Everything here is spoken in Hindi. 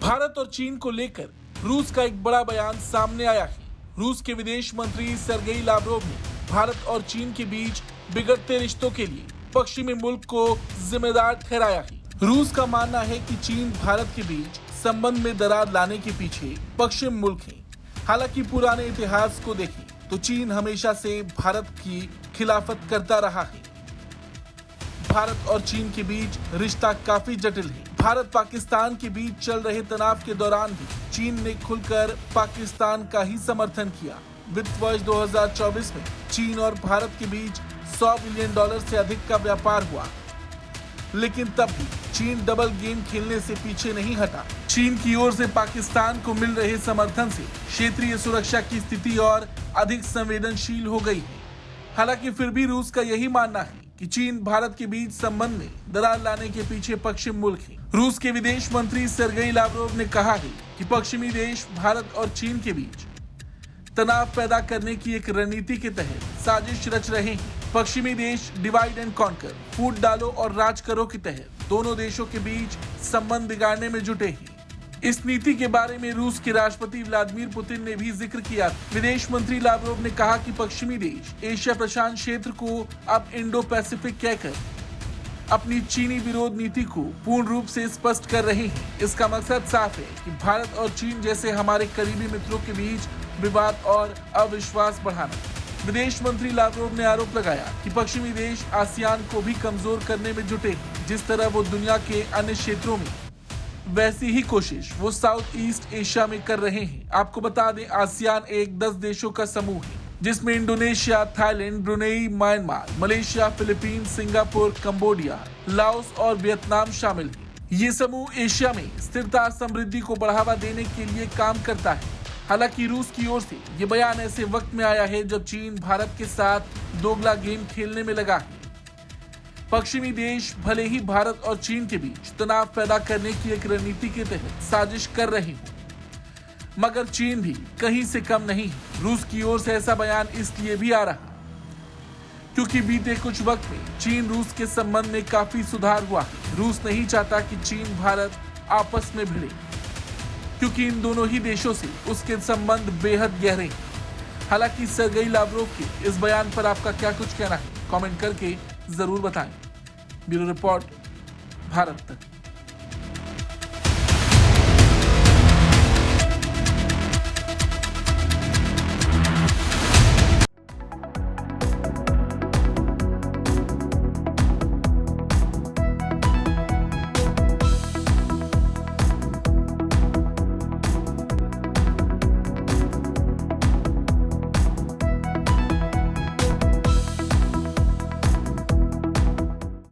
भारत और चीन को लेकर रूस का एक बड़ा बयान सामने आया है। रूस के विदेश मंत्री सर्गेई लाव्रोव ने भारत और चीन के बीच बिगड़ते रिश्तों के लिए पश्चिमी मुल्क को जिम्मेदार ठहराया है। रूस का मानना है कि चीन भारत के बीच संबंध में दरार लाने के पीछे पश्चिम मुल्क है। हालांकि पुराने इतिहास को देखें तो चीन हमेशा से भारत की खिलाफत करता रहा है। भारत और चीन के बीच रिश्ता काफी जटिल है। भारत पाकिस्तान के बीच चल रहे तनाव के दौरान भी चीन ने खुलकर पाकिस्तान का ही समर्थन किया। वित्त वर्ष 2024 में चीन और भारत के बीच $100 बिलियन से अधिक का व्यापार हुआ, लेकिन तब भी चीन डबल गेम खेलने से पीछे नहीं हटा। चीन की ओर से पाकिस्तान को मिल रहे समर्थन से क्षेत्रीय सुरक्षा की स्थिति और अधिक संवेदनशील हो गई है। हालांकि फिर भी रूस का यही मानना है कि चीन भारत के बीच संबंध में दरार लाने के पीछे पश्चिम मुल्क है। रूस के विदेश मंत्री सर्गेई लाव्रोव ने कहा है कि पश्चिमी देश भारत और चीन के बीच तनाव पैदा करने की एक रणनीति के तहत साजिश रच रहे हैं। पश्चिमी देश डिवाइड एंड कॉन्कर, फूट डालो और राज करो के तहत दोनों देशों के बीच संबंध बिगाड़ने में जुटे हैं। इस नीति के बारे में रूस के राष्ट्रपति व्लादिमीर पुतिन ने भी जिक्र किया। विदेश मंत्री लाव्रोव ने कहा कि पश्चिमी देश एशिया प्रशांत क्षेत्र को अब इंडो पैसिफिक कहकर अपनी चीनी विरोध नीति को पूर्ण रूप से स्पष्ट कर रहे हैं। इसका मकसद साफ है कि भारत और चीन जैसे हमारे करीबी मित्रों के बीच विवाद और अविश्वास बढ़ाना। विदेश मंत्री लाव्रोव ने आरोप लगाया कि पश्चिमी देश आसियान को भी कमजोर करने में जुटे हैं। जिस तरह वो दुनिया के अन्य क्षेत्रों में, वैसी ही कोशिश वो साउथ ईस्ट एशिया में कर रहे हैं। आपको बता दें, आसियान एक 10 देशों का समूह है जिसमें Indonesia, Thailand, Brunei, Myanmar, Malaysia, Philippines, Singapore, Cambodia, Laos और वियतनाम शामिल है। ये समूह एशिया में स्थिरता, समृद्धि को बढ़ावा देने के लिए काम करता है। हालांकि रूस की ओर से ये बयान ऐसे वक्त में आया है जब चीन भारत के साथ दोगला गेम खेलने में लगा है। पश्चिमी देश भले ही भारत और चीन के बीच तनाव पैदा करने की एक रणनीति के तहत साजिश कर रहे हों, मगर चीन भी कहीं से कम नहीं है। रूस की ओर से ऐसा बयान इसलिए भी आ रहा क्योंकि बीते कुछ वक्त में चीन रूस के संबंध में काफी सुधार हुआ है। रूस नहीं चाहता कि चीन भारत आपस में भिड़े, क्योंकि इन दोनों ही देशों से उसके संबंध बेहद गहरे हैं। हालांकि सर्गेई लाव्रोव के इस बयान पर आपका क्या कुछ कहना है, कमेंट करके जरूर बताएं। ब्यूरो रिपोर्ट, भारत तक।